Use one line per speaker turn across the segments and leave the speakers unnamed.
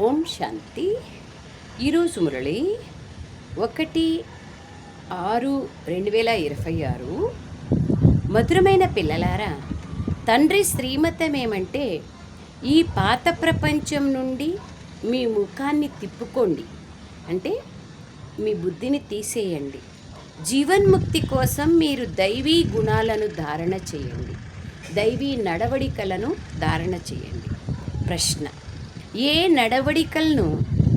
ఓం శాంతి. ఈరోజు మురళి 1/6/2026. మధురమైన పిల్లలారా, తండ్రి శ్రీమతం ఏమంటే ఈ పాత ప్రపంచం నుండి మీ ముఖాన్ని తిప్పుకోండి, అంటే మీ బుద్ధిని తీసేయండి. జీవన్ముక్తి కోసం మీరు దైవీ గుణాలను ధారణ చేయండి, దైవీ నడవడికలను ధారణ చేయండి. ప్రశ్న: ఏ నడవడికలను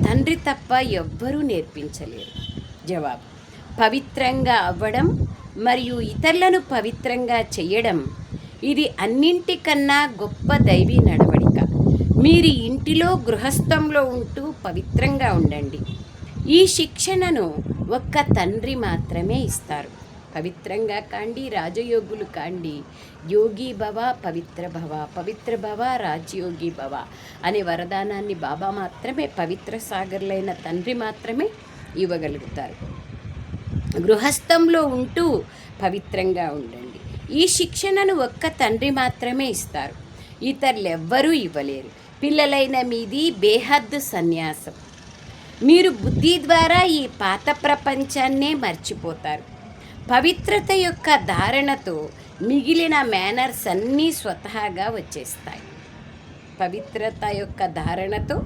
తండ్రి తప్ప ఎవ్వరూ నేర్పించలేరు? జవాబు: పవిత్రంగా అవ్వడం మరియు ఇతరులను పవిత్రంగా చేయడం. ఇది అన్నింటికన్నా గొప్ప దైవీ నడవడిక. మీరు ఇంటిలో గృహస్థంలో ఉంటూ పవిత్రంగా ఉండండి. ఈ శిక్షణను ఒక్క తండ్రి మాత్రమే ఇస్తారు. పవిత్రంగా కాండి, రాజయోగులు కాండి. యోగి భవ, పవిత్ర భవ, పవిత్ర భవ, రాజయోగి భవ అనే వరదానాన్ని బాబా మాత్రమే, పవిత్ర సాగర్లైన తండ్రి మాత్రమే ఇవ్వగలుగుతారు. గృహస్థంలో ఉంటూ పవిత్రంగా ఉండండి. ఈ శిక్షణను ఒక్క తండ్రి మాత్రమే ఇస్తారు, ఇతరులెవ్వరూ ఇవ్వలేరు. పిల్లలైన మీది బేహద్దు సన్యాసం. మీరు బుద్ధి ద్వారా ఈ పాత ప్రపంచాన్నే మర్చిపోతారు. పవిత్రత యొక్క ధారణతో మిగిలిన మేనర్స్ అన్నీ స్వతహాగా వచ్చేస్తాయి. పవిత్రత యొక్క ధారణతో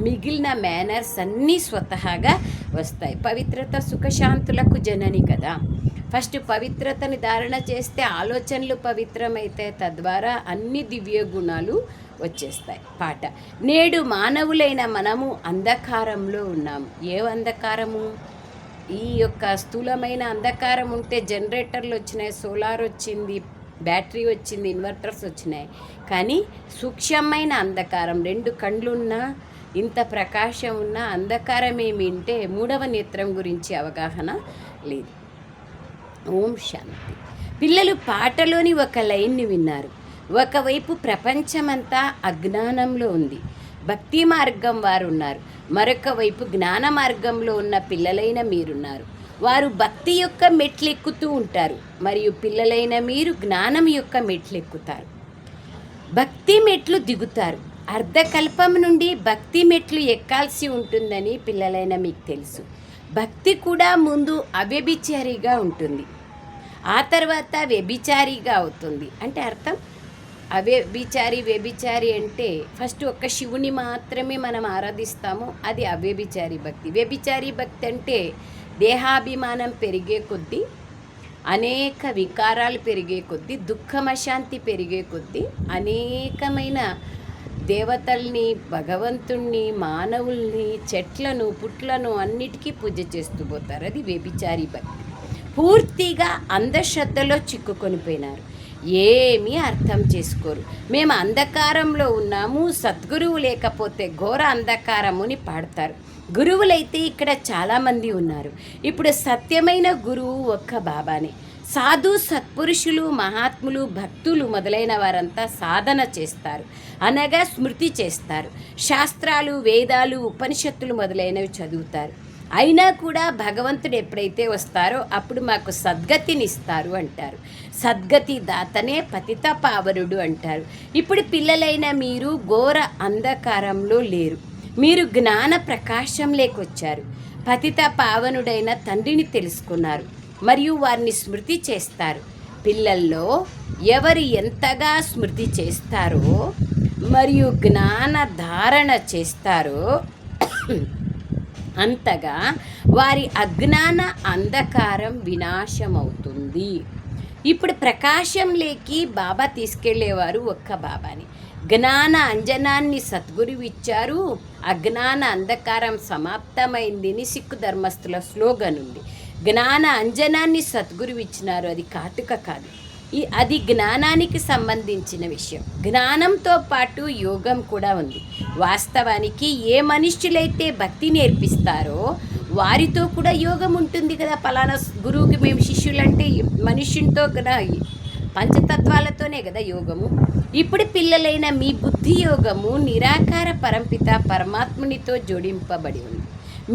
మిగిలిన మేనర్స్ అన్నీ స్వతహాగా వస్తాయి. పవిత్రత సుఖశాంతులకు జనని కదా. ఫస్ట్ పవిత్రతని ధారణ చేస్తే ఆలోచనలు పవిత్రమైతే తద్వారా అన్ని దివ్య గుణాలు వచ్చేస్తాయి. పాట: నేడు మానవులైన మనము అంధకారంలో ఉన్నాము. ఏ అంధకారము? ఈ యొక్క స్థూలమైన అంధకారం ఉంటే జనరేటర్లు వచ్చినాయి, సోలార్ వచ్చింది, బ్యాటరీ వచ్చింది, ఇన్వర్టర్స్ వచ్చినాయి. కానీ సూక్ష్మమైన అంధకారం, 2 కళ్ళున్నా, ఇంత ప్రకాశం ఉన్న అంధకారం ఏమి అంటే మూడవ నేత్రం గురించి అవగాహన లేదు. ఓం శాంతి. పిల్లలు పాటలోని ఒక లైన్ని విన్నారు. ఒకవైపు ప్రపంచమంతా అజ్ఞానంలో ఉంది, భక్తి మార్గం వారు ఉన్నారు. మరొక వైపు జ్ఞాన మార్గంలో ఉన్న పిల్లలైన మీరున్నారు. వారు భక్తి యొక్క మెట్లు ఎక్కుతూ ఉంటారు, మరియు పిల్లలైన మీరు జ్ఞానం యొక్క మెట్లు ఎక్కుతారు, భక్తి మెట్లు దిగుతారు. అర్ధకల్పం నుండి భక్తి మెట్లు ఎక్కాల్సి ఉంటుందని పిల్లలైన మీకు తెలుసు. భక్తి కూడా ముందు అవ్యభిచారిగా ఉంటుంది, ఆ తర్వాత వ్యభిచారిగా అవుతుంది. అంటే అర్థం, వ్యభిచారి అంటే ఫస్ట్ ఒక్క శివుని మాత్రమే మనం ఆరాధిస్తాము, అది అవ్యభిచారి భక్తి. వ్యభిచారి భక్తి అంటే దేహాభిమానం పెరిగే కొద్దీ, అనేక వికారాలు పెరిగే కొద్దీ, దుఃఖం అశాంతి పెరిగే కొద్దీ అనేకమైన దేవతల్ని, భగవంతుణ్ణి, మానవుల్ని, చెట్లను, పుట్లను అన్నిటికీ పూజ చేస్తూ పోతారు. అది వ్యభిచారి భక్తి. పూర్తిగా అంధశ్రద్ధలో చిక్కుకొని పోయినారు, ఏమీ అర్థం చేసుకోరు. మేము అంధకారంలో ఉన్నాము, సద్గురువు లేకపోతే ఘోర అంధకారముని పాడతారు. గురువులైతే ఇక్కడ చాలామంది ఉన్నారు. ఇప్పుడు సత్యమైన గురువు ఒక్క బాబానే. సాధు సత్పురుషులు, మహాత్ములు, భక్తులు మొదలైన వారంతా సాధన చేస్తారు, అనగా స్మృతి చేస్తారు. శాస్త్రాలు, వేదాలు, ఉపనిషత్తులు మొదలైనవి చదువుతారు. అయినా కూడా భగవంతుడు ఎప్పుడైతే వస్తారో అప్పుడు మాకు సద్గతినిస్తారు అంటారు. సద్గతి దాతనే పతిత పావనుడు అంటారు. ఇప్పుడు పిల్లలైన మీరు ఘోర అంధకారంలో లేరు, మీరు జ్ఞాన ప్రకాశంలోకి వచ్చారు. పతిత పావనుడైన తండ్రిని తెలుసుకున్నారు మరియు వారిని స్మృతి చేస్తారు. పిల్లల్లో ఎవరు ఎంతగా స్మృతి చేస్తారో మరియు జ్ఞాన ధారణ చేస్తారో అంతగా వారి అజ్ఞాన అంధకారం వినాశమవుతుంది. ఇప్పుడు ప్రకాశంలోకి బాబా తీసుకెళ్లేవారు ఒక్క బాబాని. జ్ఞాన అంజనాన్ని సద్గురువు ఇచ్చారు, అజ్ఞాన అంధకారం సమాప్తమైందని సిక్కు ధర్మస్థుల స్లోగన్ ఉంది. జ్ఞాన అంజనాన్ని సద్గురువు ఇచ్చినారు, అది కాటుక కాదు, అది జ్ఞానానికి సంబంధించిన విషయం. జ్ఞానంతో పాటు యోగం కూడా ఉంది. వాస్తవానికి ఏ మనుష్యులైతే భక్తి నేర్పిస్తారో వారితో కూడా యోగం ఉంటుంది కదా. పలానా గురువుకి మేము శిష్యులంటే మనుష్యునితో కదా, పంచతత్వాలతోనే కదా యోగము. ఇప్పుడు పిల్లలైన మీ బుద్ధి యోగము నిరాకార పరంపిత పరమాత్మునితో జోడింపబడి ఉంది.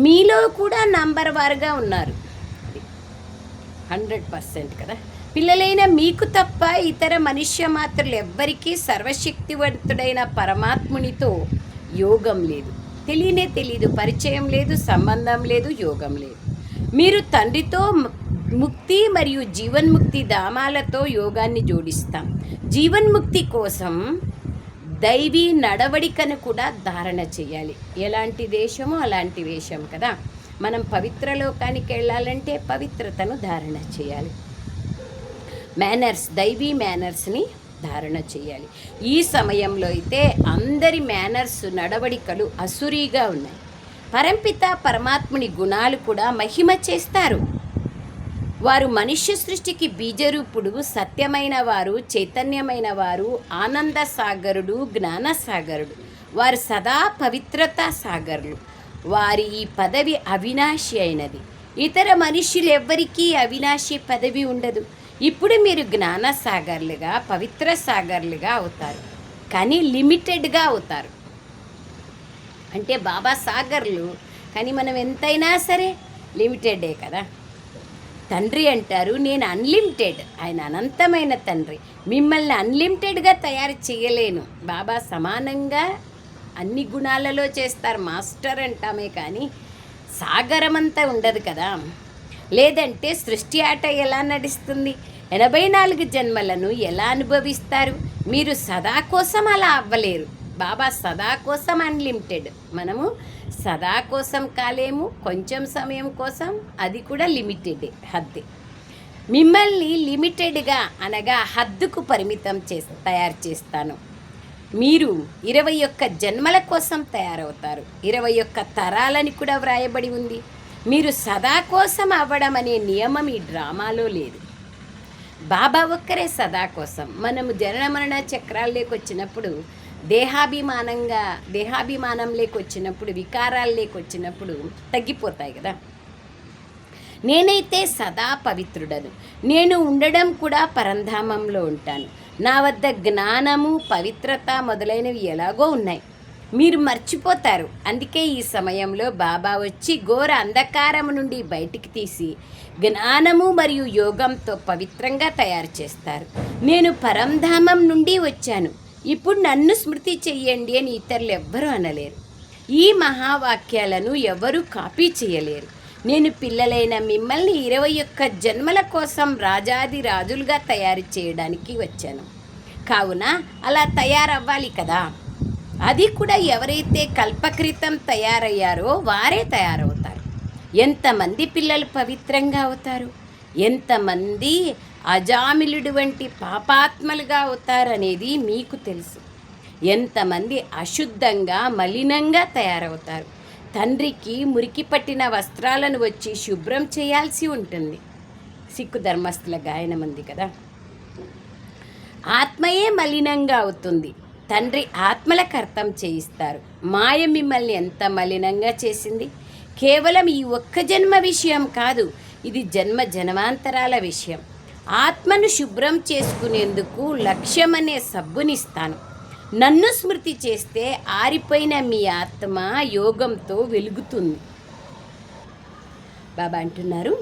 మీలో కూడా నంబర్ వారుగా ఉన్నారు, 100% కదా. పిల్లలైన మీకు తప్ప ఇతర మనుష్య మాత్రులు ఎవ్వరికీ సర్వశక్తివంతుడైన పరమాత్మునితో యోగం లేదు. తెలియనే తెలియదు, పరిచయం లేదు, సంబంధం లేదు, యోగం లేదు. మీరు తండ్రితో ముక్తి మరియు జీవన్ముక్తి ధామాలతో యోగాన్ని జోడిస్తాం. జీవన్ముక్తి కోసం దైవీ నడవడికను కూడా ధారణ చేయాలి. ఎలాంటి దేశమో అలాంటి వేషం కదా. మనం పవిత్ర లోకానికి వెళ్ళాలంటే పవిత్రతను ధారణ చేయాలి. మేనర్స్, దైవీ మేనర్స్ని ధారణ చేయాలి. ఈ సమయంలో అయితే అందరి మేనర్స్, నడవడికలు అసురీగా ఉన్నాయి. పరంపిత పరమాత్ముని గుణాలు కూడా మహిమ చేస్తారు. వారు మనుష్య సృష్టికి బీజరూపుడు, సత్యమైన వారు, చైతన్యమైన వారు, ఆనంద సాగరుడు, జ్ఞాన సాగరుడు. వారు సదా పవిత్రతా సాగరులు. వారి ఈ పదవి అవినాశి అయినది. ఇతర మనుష్యులెవ్వరికీ అవినాశి పదవి ఉండదు. ఇప్పుడు మీరు జ్ఞాన సాగర్లుగా, పవిత్ర సాగర్లుగా అవుతారు, కానీ లిమిటెడ్గా అవుతారు. అంటే బాబా సాగర్లు, కానీ మనం ఎంతైనా సరే లిమిటెడే కదా. తండ్రి అంటారు, నేను అన్లిమిటెడ్, ఆయన అనంతమైన తండ్రి. మిమ్మల్ని అన్లిమిటెడ్గా తయారు చేయలేను. బాబా సమానంగా అన్ని గుణాలలో చేస్తారు, మాస్టర్ అంటామే, కానీ సాగరమంతా ఉండదు కదా. లేదంటే సృష్టి ఆట ఎలా నడుస్తుంది? 84 జన్మలను ఎలా అనుభవిస్తారు? మీరు సదా కోసం అలా అవ్వలేరు. బాబా సదా కోసం అన్లిమిటెడ్, మనము సదా కోసం కాలేము, కొంచెం సమయం కోసం, అది కూడా లిమిటెడ్, హద్దు. మిమ్మల్ని లిమిటెడ్గా అనగా హద్దుకు పరిమితం తయారు చేస్తాను. మీరు 21 జన్మల కోసం తయారవుతారు. 21 తరాలని కూడా వ్రాయబడి ఉంది. మీరు సదా కోసం అవ్వడం అనే నియమం ఈ డ్రామాలో లేదు. బాబా ఒక్కరే సదా కోసం. మనము జనన మరణ చక్రాలు లేకొచ్చినప్పుడు, దేహాభిమానం లేకొచ్చినప్పుడు, వికారాలు లేకొచ్చినప్పుడు తగ్గిపోతాయి కదా. నేనైతే సదా పవిత్రుడను. నేను ఉండడం కూడా పరంధామంలో ఉంటాను. నా వద్ద జ్ఞానము, పవిత్రత మొదలైనవి ఎలాగో ఉన్నాయి. మీరు మర్చిపోతారు. అందుకే ఈ సమయంలో బాబా వచ్చి ఘోర అంధకారము నుండి బయటికి తీసి జ్ఞానము మరియు యోగంతో పవిత్రంగా తయారు చేస్తారు. నేను పరంధామం నుండి వచ్చాను, ఇప్పుడు నన్ను స్మృతి చెయ్యండి అని ఇతరులు ఎవ్వరూ అనలేరు. ఈ మహావాక్యాలను ఎవరూ కాపీ చేయలేరు. నేను పిల్లలైన మిమ్మల్ని 21 జన్మల కోసం రాజాది రాజులుగా తయారు చేయడానికి వచ్చాను. కావున అలా తయారవ్వాలి కదా. అది కూడా ఎవరైతే కల్పకృతం తయారయ్యారో వారే తయారవుతారు. ఎంతమంది పిల్లలు పవిత్రంగా అవుతారు, ఎంతమంది అజామిలుడు వంటి పాపాత్మలుగా అవుతారనేది మీకు తెలుసు. ఎంతమంది అశుద్ధంగా, మలినంగా తయారవుతారు. తండ్రికి మురికి పట్టిన వస్త్రాలను వచ్చి శుభ్రం చేయాల్సి ఉంటుంది. సిక్కు ధర్మస్థుల గాయనం ఉంది కదా. ఆత్మయే మలినంగా అవుతుంది, తండ్రి ఆత్మలకు అర్థం చేయిస్తారు. మాయ మిమ్మల్ని ఎంత మలినంగా చేసింది. కేవలం ఈ ఒక్క జన్మ విషయం కాదు, ఇది జన్మ జన్మాంతరాల విషయం. ఆత్మను శుభ్రం చేసుకునేందుకు లక్ష్యం అనే సబ్బునిస్తాను. నన్ను స్మృతి చేస్తే ఆరిపోయిన మీ ఆత్మ యోగంతో వెలుగుతుంది. బాబా అంటున్నారు,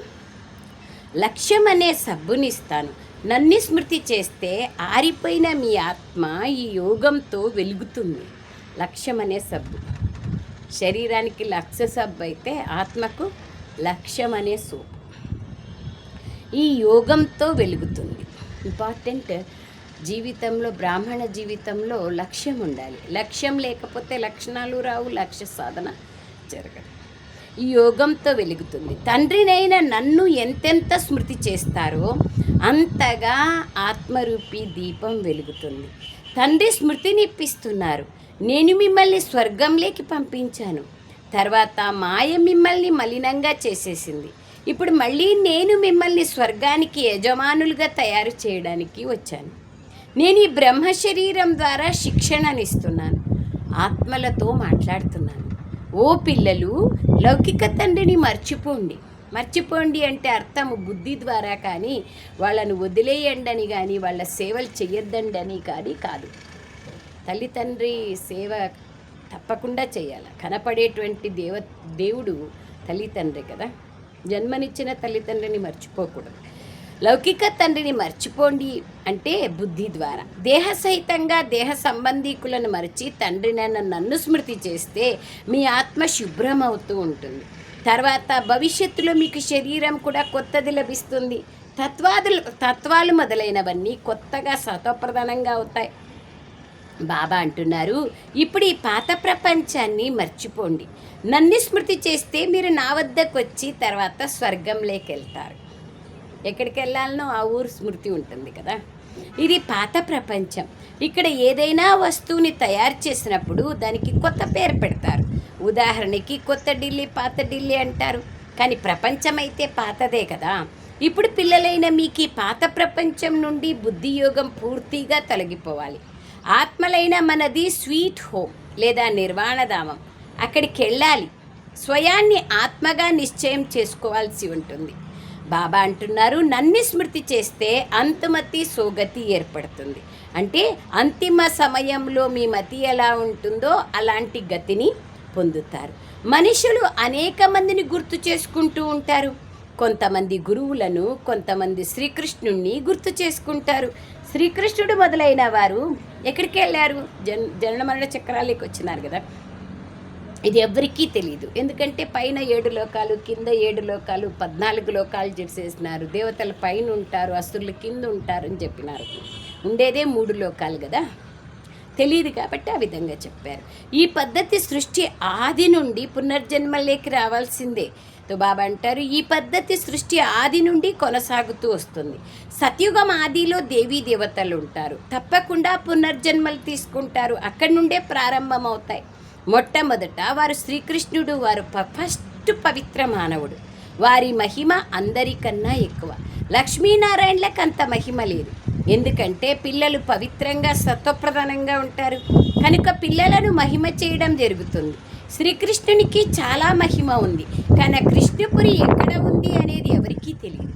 లక్ష్యం అనే సబ్బునిస్తాను. నన్ను స్మృతి చేస్తే ఆరిపోయిన మీ ఆత్మ ఈ యోగంతో వెలుగుతుంది. లక్ష్యం అనే సబ్బు. శరీరానికి లక్ష్య సబ్బు అయితే ఆత్మకు లక్ష్యం అనే సోపు. ఈ యోగంతో వెలుగుతుంది. ఇంపార్టెంట్. జీవితంలో, బ్రాహ్మణ జీవితంలో లక్ష్యం ఉండాలి. లక్ష్యం లేకపోతే లక్షణాలు రావు, లక్ష్య సాధన జరగదు. ఈ యోగంతో వెలుగుతుంది. తండ్రినైన నన్ను ఎంతెంత స్మృతి చేస్తారో అంతగా ఆత్మరూపీ దీపం వెలుగుతుంది. తండ్రి స్మృతిని ఇప్పిస్తున్నారు. నేను మిమ్మల్ని స్వర్గంలోకి పంపించాను, తర్వాత మాయ మిమ్మల్ని మలినంగా చేసేసింది. ఇప్పుడు మళ్ళీ నేను మిమ్మల్ని స్వర్గానికి యజమానులుగా తయారు చేయడానికి వచ్చాను. నేను ఈ బ్రహ్మ శరీరం ద్వారా శిక్షణనిస్తున్నాను, ఆత్మలతో మాట్లాడుతున్నాను. ఓ పిల్లలు, లౌకిక తండ్రిని మర్చిపోండి అంటే అర్థము బుద్ధి ద్వారా కానీ, వాళ్ళను వదిలేయండి అని కానీ, వాళ్ళ సేవలు చెయ్యొద్దండి అని కానీ కాదు. తల్లి తండ్రి సేవ తప్పకుండా చేయాలి. కనపడేటువంటి దేవుడు తల్లి తండ్రి కదా. జన్మనిచ్చిన తల్లిదండ్రిని మర్చిపోకూడదు. లౌకిక తండ్రిని మర్చిపోండి అంటే బుద్ధి ద్వారా. దేహ సహితంగా దేహ సంబంధీకులను మరిచి తండ్రినైన నన్ను స్మృతి చేస్తే మీ ఆత్మ శుభ్రమవుతూ ఉంటుంది. తర్వాత భవిష్యత్తులో మీకు శరీరం కూడా కొత్తది లభిస్తుంది. తత్వాలు మొదలైనవన్నీ కొత్తగా సతోప్రధానంగా అవుతాయి. బాబా అంటున్నారు, ఇప్పుడు ఈ పాత ప్రపంచాన్ని మర్చిపోండి. నన్ను స్మృతి చేస్తే మీరు నా వద్దకు వచ్చి తర్వాత స్వర్గంలోకి వెళ్తారు. ఎక్కడికి వెళ్ళాలనో ఆ ఊరు స్మృతి ఉంటుంది కదా. ఇది పాత ప్రపంచం. ఇక్కడ ఏదైనా వస్తువుని తయారు చేసినప్పుడు దానికి కొత్త పేరు పెడతారు. ఉదాహరణకి కొత్త ఢిల్లీ, పాత ఢిల్లీ అంటారు. కానీ ప్రపంచం అయితే పాతదే కదా. ఇప్పుడు పిల్లలైన మీకు ఈ పాత ప్రపంచం నుండి బుద్ధియోగం పూర్తిగా తొలగిపోవాలి. ఆత్మలైన మనది స్వీట్ హోమ్ లేదా నిర్వాణధామం. అక్కడికి వెళ్ళాలి. స్వయాన్ని ఆత్మగా నిశ్చయం చేసుకోవాల్సి ఉంటుంది. బాబా అంటున్నారు, నన్ను స్మృతి చేస్తే అంతుమతి సోగతి ఏర్పడుతుంది. అంటే అంతిమ సమయంలో మీ మతి ఎలా ఉంటుందో అలాంటి గతిని పొందుతారు. మనుషులు అనేక మందిని గుర్తు చేసుకుంటూ ఉంటారు. కొంతమంది గురువులను, కొంతమంది శ్రీకృష్ణుణ్ణి గుర్తు చేసుకుంటారు. శ్రీకృష్ణుడు మొదలైన వారు ఎక్కడికి వెళ్ళారు? జనన మరణ చక్రాలకి వచ్చినారు కదా. ఇది ఎవరికీ తెలియదు. ఎందుకంటే పైన 7 లోకాలు, కింద 7 లోకాలు, 14 లోకాలు చేసేసినారు. దేవతల పైన ఉంటారు, అసురుల కింద ఉంటారు అని చెప్పినారు. ఉండేదే 3 లోకాలు కదా. తెలియదు కాబట్టి ఆ విధంగా చెప్పారు. ఈ పద్ధతి సృష్టి ఆది నుండి పునర్జన్మలేకి రావాల్సిందే. బాబా అంటారు, ఈ పద్ధతి సృష్టి ఆది నుండి కొనసాగుతూ వస్తుంది. సత్యుగం ఆదిలో దేవీ దేవతలు ఉంటారు. తప్పకుండా పునర్జన్మలు తీసుకుంటారు. అక్కడి నుండే ప్రారంభమవుతాయి. మొట్టమొదట వారు శ్రీకృష్ణుడు. వారు ఫస్ట్ పవిత్ర మానవుడు. వారి మహిమ అందరికన్నా ఎక్కువ. లక్ష్మీనారాయణలకు అంత మహిమ లేదు. ఎందుకంటే పిల్లలు పవిత్రంగా సత్వప్రధానంగా ఉంటారు కనుక పిల్లలను మహిమ చేయడం జరుగుతుంది. శ్రీకృష్ణునికి చాలా మహిమ ఉంది. కానీ కృష్ణపురి ఎక్కడ ఉంది అనేది ఎవరికీ తెలియదు.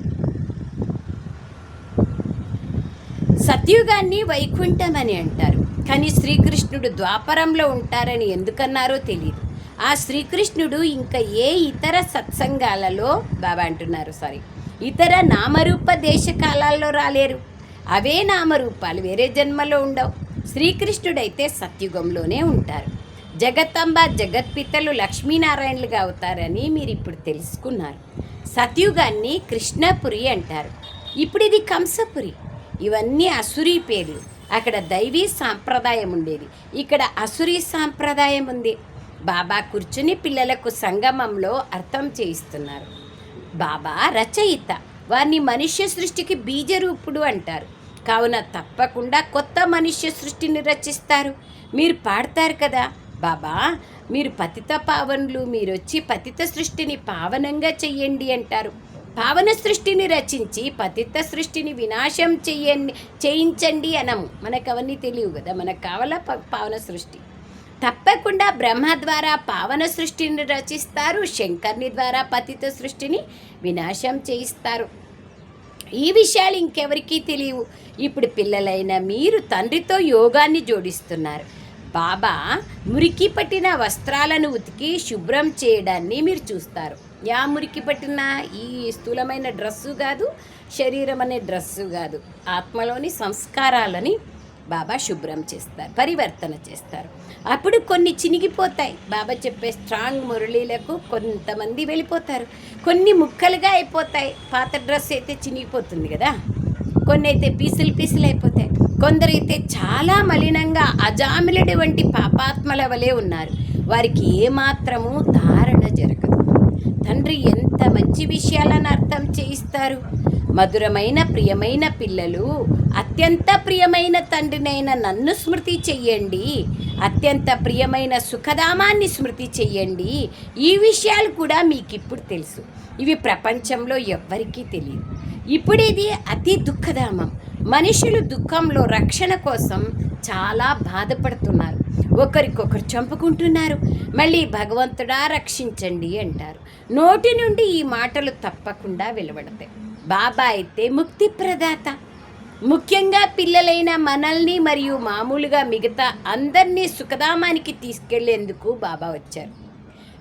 సత్యుగాన్ని వైకుంఠం అని అంటారు. కానీ శ్రీకృష్ణుడు ద్వాపరంలో ఉంటారని ఎందుకన్నారో తెలియదు. ఆ శ్రీకృష్ణుడు ఇంకా ఏ ఇతర సత్సంగాలలో బాబా అంటున్నారు ఇతర నామరూప దేశకాలాల్లో రాలేరు. అవే నామరూపాలు వేరే జన్మలో ఉండవు. శ్రీకృష్ణుడైతే సత్యుగంలోనే ఉంటారు. జగత్తంబ జగత్పితలు లక్ష్మీనారాయణలుగా అవుతారని మీరు ఇప్పుడు తెలుసుకున్నారు. సత్యుగాన్ని కృష్ణపురి అంటారు. ఇప్పుడు ఇది కంసపురి. ఇవన్నీ అసురీ పేర్లు. అక్కడ దైవీ సాంప్రదాయం ఉండేది, ఇక్కడ అసురీ సాంప్రదాయం ఉంది. బాబా కూర్చుని పిల్లలకు సంగమంలో అర్థం చేయిస్తున్నారు. బాబా రచయిత. వారిని మనుష్య సృష్టికి బీజరూపుడు అంటారు. కావున తప్పకుండా కొత్త మనుష్య సృష్టిని రచిస్తారు. మీరు పాడతారు కదా, బాబా మీరు పతిత పావనులు, మీరు వచ్చి పతిత సృష్టిని పావనంగా చెయ్యండి అంటారు. పావన సృష్టిని రచించి పతిత సృష్టిని వినాశం చేయించండి అనము. మనకు అవన్నీ తెలియవు కదా. మనకు కావాలా పావన సృష్టి. తప్పకుండా బ్రహ్మ ద్వారా పావన సృష్టిని రచిస్తారు. శంకర్ని ద్వారా పతిత సృష్టిని వినాశం చేయిస్తారు. ఈ విషయాలు ఇంకెవరికీ తెలియవు. ఇప్పుడు పిల్లలైన మీరు తండ్రితో యోగాన్ని జోడిస్తున్నారు. బాబా మురికి పట్టిన వస్త్రాలను ఉతికి శుభ్రం చేయడాన్ని మీరు చూస్తారు. మురికి పట్టిన ఈ స్థూలమైన డ్రెస్సు కాదు, శరీరం అనే డ్రెస్సు కాదు, ఆత్మలోని సంస్కారాలని బాబా శుభ్రం చేస్తారు, పరివర్తన చేస్తారు. అప్పుడు కొన్ని చినిగిపోతాయి. బాబా చెప్పే స్ట్రాంగ్ మురళీలకు కొంతమంది వెళ్ళిపోతారు, కొన్ని ముక్కలుగా అయిపోతాయి. పాత డ్రెస్ అయితే చినిగిపోతుంది కదా, కొన్ని అయితే పీసులు అయిపోతాయి. కొందరైతే చాలా మలినంగా అజామిలుడి వంటి పాపాత్మల వలె ఉన్నారు. వారికి ఏమాత్రము ధారణ జరగదు. తండ్రి ఎంత మంచి విషయాలను అర్థం చేయిస్తారు. మధురమైన ప్రియమైన పిల్లలు, అత్యంత ప్రియమైన తండ్రినైన నన్ను స్మృతి చెయ్యండి, అత్యంత ప్రియమైన సుఖధామాన్ని స్మృతి చెయ్యండి. ఈ విషయాలు కూడా మీకు ఇప్పుడు తెలుసు. ఇవి ప్రపంచంలో ఎవ్వరికీ తెలియదు. ఇప్పుడు ఇది అతి దుఃఖధామం. మనుషులు దుఃఖంలో రక్షణ కోసం చాలా బాధపడుతున్నారు. ఒకరికొకరు చంపుకుంటున్నారు. మళ్ళీ భగవంతుడా రక్షించండి అంటారు. నోటి నుండి ఈ మాటలు తప్పకుండా వెలువడతాయి. బాబా అయితే ముక్తి ప్రదాత. ముఖ్యంగా పిల్లలైన మనల్ని మరియు మామూలుగా మిగతా అందరినీ సుఖధామానికి తీసుకెళ్లేందుకు బాబా వచ్చారు.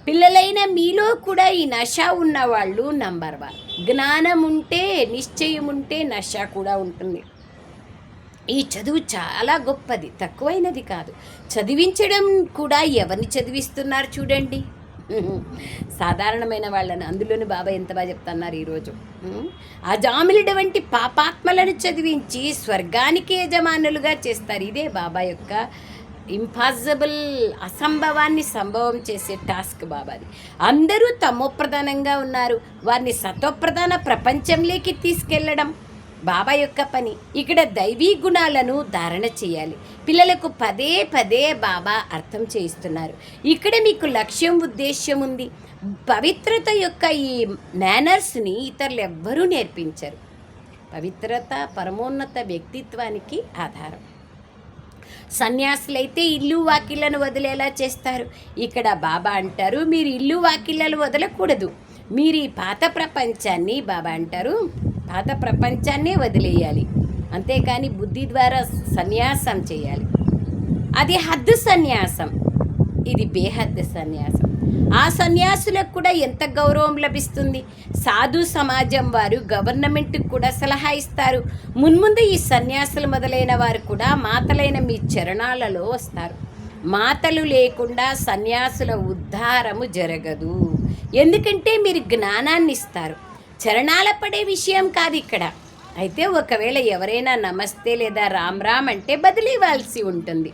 పిల్లలైన మీలో కూడా ఈ నశ ఉన్నవాళ్ళు నంబర్ 1. జ్ఞానం ఉంటే, నిశ్చయం ఉంటే నశ కూడా ఉంటుంది. ఈ చదువు చాలా గొప్పది, తక్కువైనది కాదు. చదివించడం కూడా ఎవరిని చదివిస్తున్నారు చూడండి. సాధారణమైన వాళ్ళని. అందులోని బాబా ఎంత బాగా చెప్తున్నారు ఈరోజు. అజామిలుడు వంటి పాపాత్మలను చదివించి స్వర్గానికి యజమానులుగా చేస్తారు. ఇదే బాబా యొక్క ఇంపాసిబుల్, అసంభవాన్ని సంభవం చేసే టాస్క్ బాబాది. అందరూ తమోప్రధానంగా ఉన్నారు, వారిని సతోప్రధాన ప్రపంచంలోకి తీసుకెళ్ళడం బాబా యొక్క పని. ఇక్కడ దైవీ గుణాలను ధారణ చేయాలి. పిల్లలకు పదే పదే బాబా అర్థం చేయిస్తున్నారు. ఇక్కడ మీకు లక్ష్యం, ఉద్దేశ్యం ఉంది. పవిత్రత యొక్క ఈ మేనర్స్ని ఇతరులు ఎవ్వరూ నేర్పించరు. పవిత్రత పరమోన్నత వ్యక్తిత్వానికి ఆధారం. సన్యాసులైతే ఇల్లు వాకిళ్లను వదిలేలా చేస్తారు. ఇక్కడ బాబా అంటారు, మీరు ఇల్లు వాకిళ్లను వదలకూడదు. మీరు ఈ పాత ప్రపంచాన్ని, బాబా అంటారు, పాత ప్రపంచాన్నే వదిలేయాలి. అంతేకాని బుద్ధి ద్వారా సన్యాసం చేయాలి. అది హద్దు సన్యాసం, ఇది బేహద్దు సన్యాసం. ఆ సన్యాసులకు కూడా ఎంత గౌరవం లభిస్తుంది. సాధు సమాజం వారు గవర్నమెంట్కి కూడా సలహా ఇస్తారు. మున్ముందు ఈ సన్యాసులు మొదలైన వారు కూడా మాతలైన మీ చరణాలలో వస్తారు. మాతలు లేకుండా సన్యాసుల ఉద్ధారము జరగదు. ఎందుకంటే మీరు జ్ఞానాన్ని ఇస్తారు. చరణాల పడే విషయం కాదు ఇక్కడ. అయితే ఒకవేళ ఎవరైనా నమస్తే లేదా రామ్ రామ్ అంటే బదిలీవాల్సి ఉంటుంది.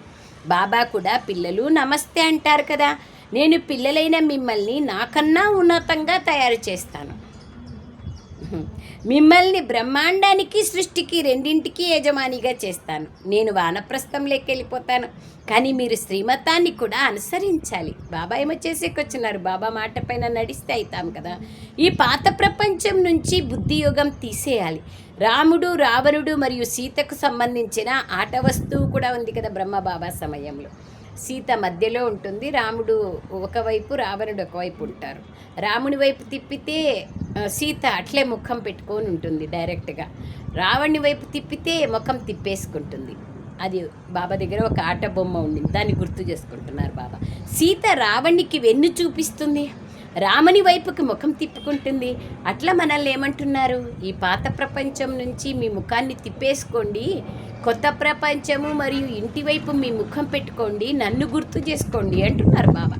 బాబా కూడా పిల్లలు నమస్తే అంటారు కదా. నేను పిల్లలైన మిమ్మల్ని నాకన్నా ఉన్నతంగా తయారు చేస్తాను. మిమ్మల్ని బ్రహ్మాండానికి, సృష్టికి, రెండింటికి యజమానిగా చేస్తాను. నేను వానప్రస్థంలోకి వెళ్ళిపోతాను, కానీ మీరు శ్రీమతాన్ని కూడా అనుసరించాలి. బాబా ఏమో చేసేకొచ్చినారు, బాబా మాట పైన నడిస్తే అవుతాం కదా. ఈ పాత ప్రపంచం నుంచి బుద్ధియోగం తీసేయాలి. రాముడు, రావణుడు మరియు సీతకు సంబంధించిన ఆట వస్తువు కూడా ఉంది కదా బ్రహ్మబాబా సమయంలో. సీత మధ్యలో ఉంటుంది, రాముడు ఒకవైపు, రావణుడు ఒకవైపు ఉంటారు. రాముని వైపు తిప్పితే సీత అట్లే ముఖం పెట్టుకొని ఉంటుంది డైరెక్ట్గా. రావణుని వైపు తిప్పితే ముఖం తిప్పేసుకుంటుంది. అది బాబా దగ్గర ఒక ఆట బొమ్మ ఉండింది, దాన్ని గుర్తు చేసుకుంటున్నారు బాబా. సీత రావణునికి వెన్ను చూపిస్తుంది, రాముని వైపుకి ముఖం తిప్పుకుంటుంది. అట్లా మనల్ని ఏమంటున్నారు, ఈ పాత ప్రపంచం నుంచి మీ ముఖాన్ని తిప్పేసుకోండి, కొత్త ప్రపంచము మరియు ఇంటి వైపు మీ ముఖం పెట్టుకోండి, నన్ను గుర్తు చేసుకోండి అంటున్నారు బాబా.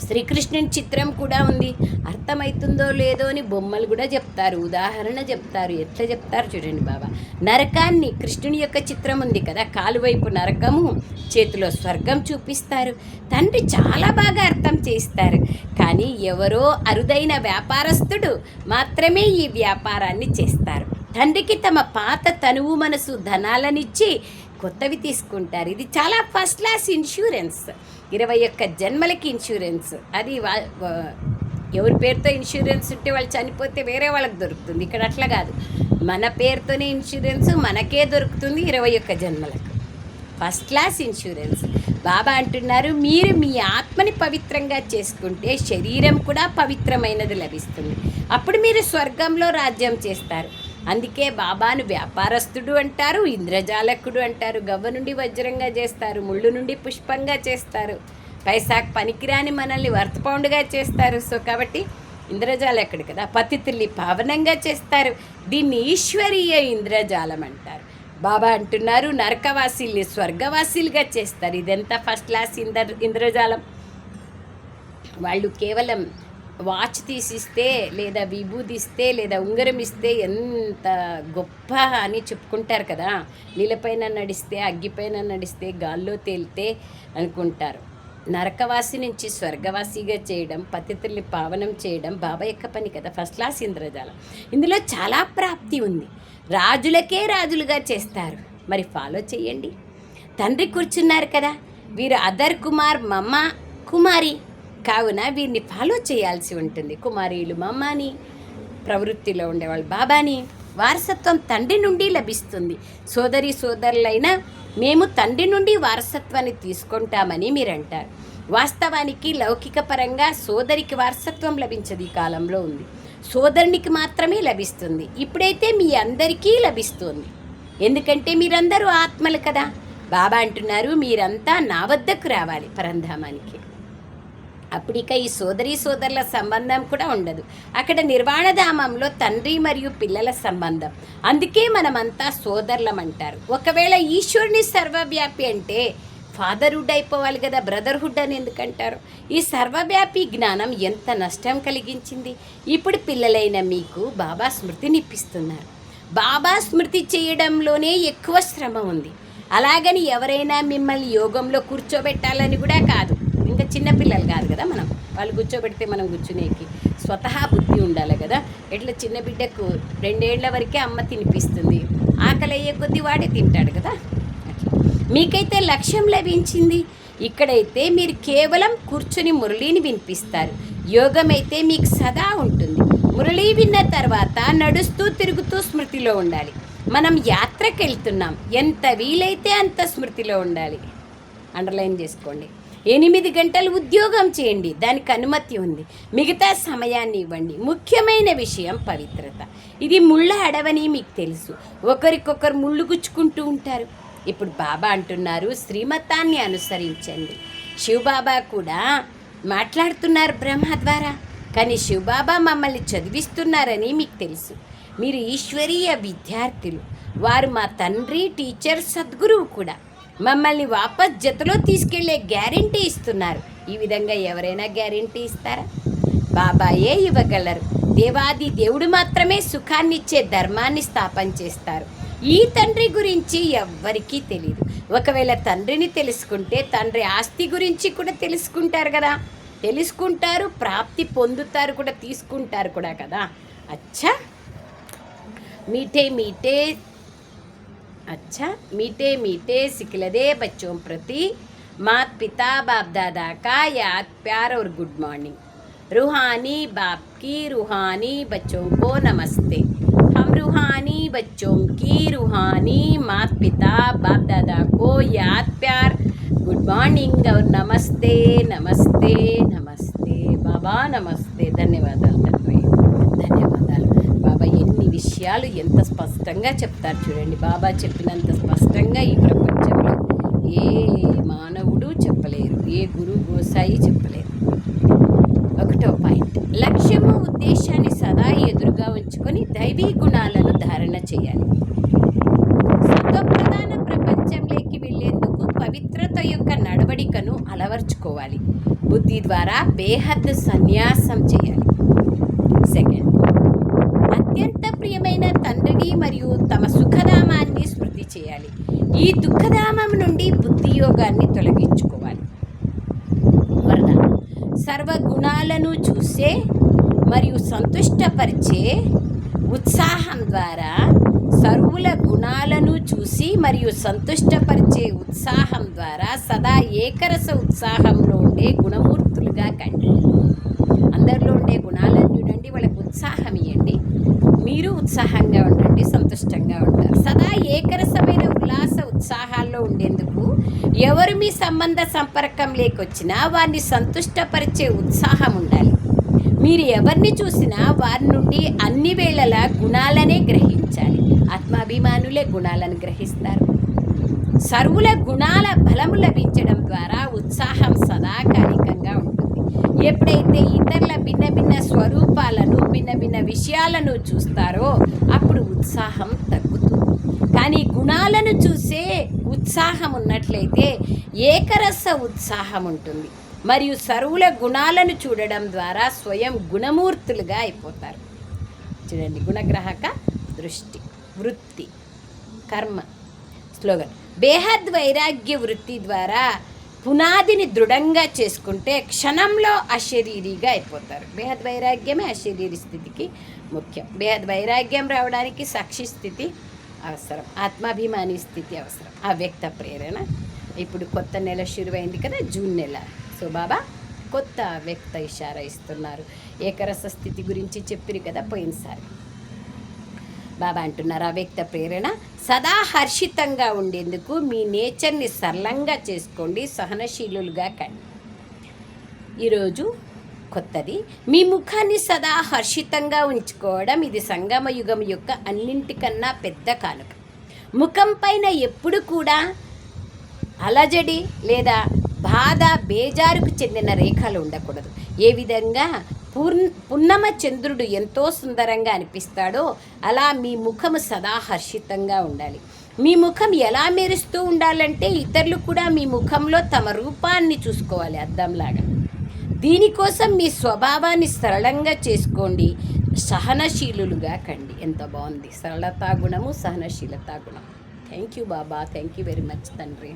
శ్రీకృష్ణుని చిత్రం కూడా ఉంది. అర్థమవుతుందో లేదో అని బొమ్మలు కూడా చెప్తారు, ఉదాహరణ చెప్తారు. ఎట్లా చెప్తారు చూడండి బాబా. నరకాన్ని, కృష్ణుని యొక్క చిత్రం ఉంది కదా, కాలువైపు నరకము, చేతిలో స్వర్గం చూపిస్తారు. తండ్రి చాలా బాగా అర్థం చేస్తారు. కానీ ఎవరో అరుదైన వ్యాపారస్తుడు మాత్రమే ఈ వ్యాపారాన్ని చేస్తారు. తండ్రికి తమ పాత తనువు, మనసు, ధనాలనిచ్చి కొత్తవి తీసుకుంటారు. ఇది చాలా ఫస్ట్ క్లాస్ ఇన్సూరెన్స్. 21 జన్మలకి ఇన్సూరెన్స్. అది ఎవరి పేరుతో ఇన్సూరెన్స్ ఉంటే వాళ్ళు చనిపోతే వేరే వాళ్ళకి దొరుకుతుంది. ఇక్కడ అట్లా కాదు, మన పేరుతోనే ఇన్సూరెన్స్ మనకే దొరుకుతుంది 21 జన్మలకు. First class insurance. బాబా అంటున్నారు, మీరు మీ ఆత్మని పవిత్రంగా చేసుకుంటే శరీరం కూడా పవిత్రమైనది లభిస్తుంది. అప్పుడు మీరు స్వర్గంలో రాజ్యం చేస్తారు. అందుకే బాబాను వ్యాపారస్తుడు అంటారు, ఇంద్రజాలకుడు అంటారు. గవ్వ నుండి వజ్రంగా చేస్తారు, ముళ్ళు నుండి పుష్పంగా చేస్తారు, పైసాకు పనికిరాని మనల్ని వర్తపౌండ్గా చేస్తారు. సో కాబట్టి ఇంద్రజాలకుడు కదా, పతితుల్ని పావనంగా చేస్తారు. దీన్ని ఈశ్వరీయ ఇంద్రజాలం అంటారు. బాబా అంటున్నారు, నరకవాసీల్ని స్వర్గవాసీలుగా చేస్తారు. ఇదంతా ఫస్ట్ క్లాస్ ఇంద్రజాలం. వాళ్ళు కేవలం వాచ్ తీసిస్తే లేదా విభూదిస్తే లేదా ఉంగరం ఇస్తే ఎంత గొప్ప అని చెప్పుకుంటారు కదా. నీళ్ళపైన నడిస్తే, అగ్గిపైన నడిస్తే, గాల్లో తేలితే అనుకుంటారు. నరకవాసి నుంచి స్వర్గవాసిగా చేయడం, పతితుల్ని పావనం చేయడం బాబా యొక్క పని కదా. ఫస్ట్ క్లాస్ ఇంద్రజాలం. ఇందులో చాలా ప్రాప్తి ఉంది. రాజులకే రాజులుగా చేస్తారు. మరి ఫాలో చేయండి. తండ్రి కూర్చున్నారు కదా, వీరు అదర్ కుమార్, మమ్మ కుమారి కావున వీరిని ఫాలో చేయాల్సి ఉంటుంది. కుమారీలు మమ్మని, ప్రవృత్తిలో ఉండేవాళ్ళు బాబాని. వారసత్వం తండ్రి నుండి లభిస్తుంది. సోదరి సోదరులైనా మేము తండ్రి నుండి వారసత్వాన్ని తీసుకుంటామని మీరు అంటారు. వాస్తవానికి లౌకిక పరంగా సోదరికి వారసత్వం లభించదు. ఈ కాలంలో ఉంది, సోదరునికి మాత్రమే లభిస్తుంది. ఇప్పుడైతే మీ అందరికీ లభిస్తుంది, ఎందుకంటే మీరందరూ ఆత్మలు కదా. బాబా అంటున్నారు, మీరంతా నా వద్దకు రావాలి పరంధామానికి. అప్పుడిక ఈ సోదరుల సంబంధం కూడా ఉండదు. అక్కడ నిర్వాణధామంలో తండ్రి మరియు పిల్లల సంబంధం. అందుకే మనమంతా సోదరులం అంటారు. ఒకవేళ ఈశ్వరుని సర్వవ్యాపి అంటే ఫాదర్హుడ్ అయిపోవాలి కదా, బ్రదర్హుడ్ అని ఎందుకంటారు? ఈ సర్వవ్యాపి జ్ఞానం ఎంత నష్టం కలిగించింది. ఇప్పుడు పిల్లలైన మీకు బాబా స్మృతినిప్పిస్తున్నారు. బాబా స్మృతి చేయడంలోనే ఎక్కువ శ్రమ ఉంది. అలాగని ఎవరైనా మిమ్మల్ని యోగంలో కూర్చోబెట్టాలని కూడా కాదు. ఇంకా చిన్నపిల్లలు కాదు కదా మనం, వాళ్ళు కూర్చోబెడితే మనం కూర్చునేకి స్వతహా బుద్ధి ఉండాలి కదా. ఎట్లా చిన్న బిడ్డకు 2 ఏళ్ల వరకే అమ్మ తినిపిస్తుంది, ఆకలి అయ్యే కొద్దీ వాడే తింటాడు కదా. అట్లా మీకైతే లక్ష్యం లభించింది. ఇక్కడైతే మీరు కేవలం కూర్చుని మురళిని వినిపిస్తారు. యోగం అయితే మీకు సదా ఉంటుంది. మురళి విన్న తర్వాత నడుస్తూ తిరుగుతూ స్మృతిలో ఉండాలి. మనం యాత్రకు వెళ్తున్నాం, ఎంత వీలైతే అంత స్మృతిలో ఉండాలి. అండర్లైన్ చేసుకోండి. 8 గంటలు ఉద్యోగం చేయండి, దానికి అనుమతి ఉంది. మిగతా సమయాన్ని ఇవ్వండి. ముఖ్యమైన విషయం పవిత్రత. ఇది ముళ్ళ అడవని మీకు తెలుసు. ఒకరికొకరు ముళ్ళు గుచ్చుకుంటూ ఉంటారు. ఇప్పుడు బాబా అంటున్నారు, శ్రీమతాన్ని అనుసరించండి. శివబాబా కూడా మాట్లాడుతున్నారు బ్రహ్మ ద్వారా, కానీ శివబాబా మమ్మల్ని చదివిస్తున్నారని మీకు తెలుసు. మీరు ఈశ్వరీయ విద్యార్థులు. వారు మా తండ్రి, టీచర్, సద్గురువు కూడా. మమ్మల్ని వాపస్ జతలో తీసుకెళ్లే గ్యారెంటీ ఇస్తున్నారు. ఈ విధంగా ఎవరైనా గ్యారెంటీ ఇస్తారా? బాబాయే ఇవ్వగలరు. దేవాది దేవుడు మాత్రమే సుఖాన్నిచ్చే ధర్మాన్ని స్థాపన చేస్తారు. ఈ తండ్రి గురించి ఎవ్వరికీ తెలియదు. ఒకవేళ తండ్రిని తెలుసుకుంటే తండ్రి ఆస్తి గురించి కూడా తెలుసుకుంటారు కదా. తెలుసుకుంటారు, ప్రాప్తి పొందుతారు కూడా, తీసుకుంటారు కూడా కదా. అచ్చా मीठे मीठे सिखलदे बच्चों प्रति माता पिता बाप दादा का याद प्यार और गुड मॉर्निंग. रूहानी बाप की रूहानी बच्चों को नमस्ते. हम रूहानी बच्चों की रूहानी माता पिता बाप दादा को याद प्यार गुड मॉर्निंग और नमस्ते नमस्ते नमस्ते. बाबा नमस्ते. ధన్యవాదాలు తండ్రి, ధన్యవాదాలు. బాబా ఎన్ని విషయాలు ఎంత స్పష్టంగా చెప్తారు చూడండి. బాబా చెప్పినంత స్పష్టంగా ఈ ప్రపంచంలో ఏ మానవుడు చెప్పలేరు, ఏ గురు గోసాయి చెప్పలేరు. 1వ పాయింట్, లక్ష్యము ఉద్దేశాన్ని సదా ఎదురుగా ఉంచుకొని దైవీ గుణాలను ధారణ చేయాలి. సత్వప్రధాన ప్రపంచంలోకి వెళ్ళేందుకు పవిత్రత యొక్క నడవడికను అలవర్చుకోవాలి. బుద్ధి ద్వారా బేహద్ సన్యాసం చేయాలి. సెకండ్, అత్యంత ప్రియమైన తండ్రిని మరియు తమ సుఖధామాన్ని స్మృతి చేయాలి. ఈ దుఃఖధామం నుండి బుద్ధి యోగాన్ని తొలగించుకోవాలి. వరదానం, సర్వగుణాలను చూసే మరియు సంతుష్టపరిచే ఉత్సాహం ద్వారా, సర్వుల గుణాలను చూసి మరియు సంతుష్టపరిచే ఉత్సాహం ద్వారా సదా ఏకరస ఉత్సాహంలో ఉండే గుణమూర్తులుగా కండి. అందరిలో ఉండే గుణాలను చూడండి, వాళ్ళకు ఉత్సాహం ఇవ్వండి. మీరు ఉత్సాహంగా ఉండండి, సంతుష్టంగా ఉంటారు. సదా ఏకరసమైన ఉల్లాస ఉత్సాహాల్లో ఉండేందుకు ఎవరు మీ సంబంధ సంపర్కం లేకొచ్చినా వారిని సంతుష్టపరిచే ఉత్సాహం ఉండాలి. మీరు ఎవరిని చూసినా వారి నుండి అన్ని వేళలా గుణాలనే గ్రహించాలి. ఆత్మాభిమానులే గుణాలను గ్రహిస్తారు. సర్వుల గుణాల బలము లభించడం ద్వారా ఉత్సాహం సదాకాలికంగా ఉంటుంది. ఎప్పుడైతే ఇతరుల భిన్న భిన్న స్వరూపాలను, భిన్న భిన్న విషయాలను చూస్తారో అప్పుడు ఉత్సాహం తగ్గుతుంది. కానీ గుణాలను చూసే ఉత్సాహం ఉన్నట్లయితే ఏకరస ఉత్సాహం ఉంటుంది. మరియు సర్వుల గుణాలను చూడడం ద్వారా స్వయం గుణమూర్తులుగా అయిపోతారు. చూడండి, గుణగ్రాహక దృష్టి, వృత్తి, కర్మ. స్లోగన్, బేహద్ వైరాగ్య వృత్తి ద్వారా పునాదిని దృఢంగా చేసుకుంటే క్షణంలో అశరీరిగా అయిపోతారు. బేహద్ వైరాగ్యమే అశరీరి స్థితికి ముఖ్యం. బేహద్ వైరాగ్యం రావడానికి సాక్షి స్థితి అవసరం, ఆత్మాభిమాని స్థితి అవసరం, ఆ వ్యక్త ప్రేరణ. ఇప్పుడు కొత్త నెల శురువైంది కదా, జూన్ నెల. సో బాబా కొత్త వ్యక్త ఇషారా ఇస్తున్నారు. ఏకరస స్థితి గురించి చెప్పిరు కదా పోయినసారి. బాబా అంటున్నారు, ఆ వ్యక్త ప్రేరణ సదా హర్షితంగా ఉండేందుకు మీ నేచర్ని సరళంగా చేసుకోండి, సహనశీలులుగా కండి. ఈరోజు కొత్తది, మీ ముఖాన్ని సదా హర్షితంగా ఉంచుకోవడం ఇది సంగమ యుగం యొక్క అన్నింటికన్నా పెద్ద కానుక. ముఖం పైన ఎప్పుడు కూడా అలజడి లేదా బాధ బేజారుకు చెందిన రేఖలు ఉండకూడదు. ఏ విధంగా పున్నమ చంద్రుడు ఎంతో సుందరంగా అనిపిస్తాడో అలా మీ ముఖము సదా హర్షితంగా ఉండాలి. మీ ముఖం ఎలా మెరుస్తూ ఉండాలంటే ఇతరులు కూడా మీ ముఖంలో తమ రూపాన్ని చూసుకోవాలి అద్దంలాగా. దీనికోసం మీ స్వభావాన్ని సరళంగా చేసుకోండి, సహనశీలులుగా కండి. ఎంత బాగుంది! సరళతా గుణము, సహనశీలతా గుణం. Thank you Baba, thank you very much తండ్రి.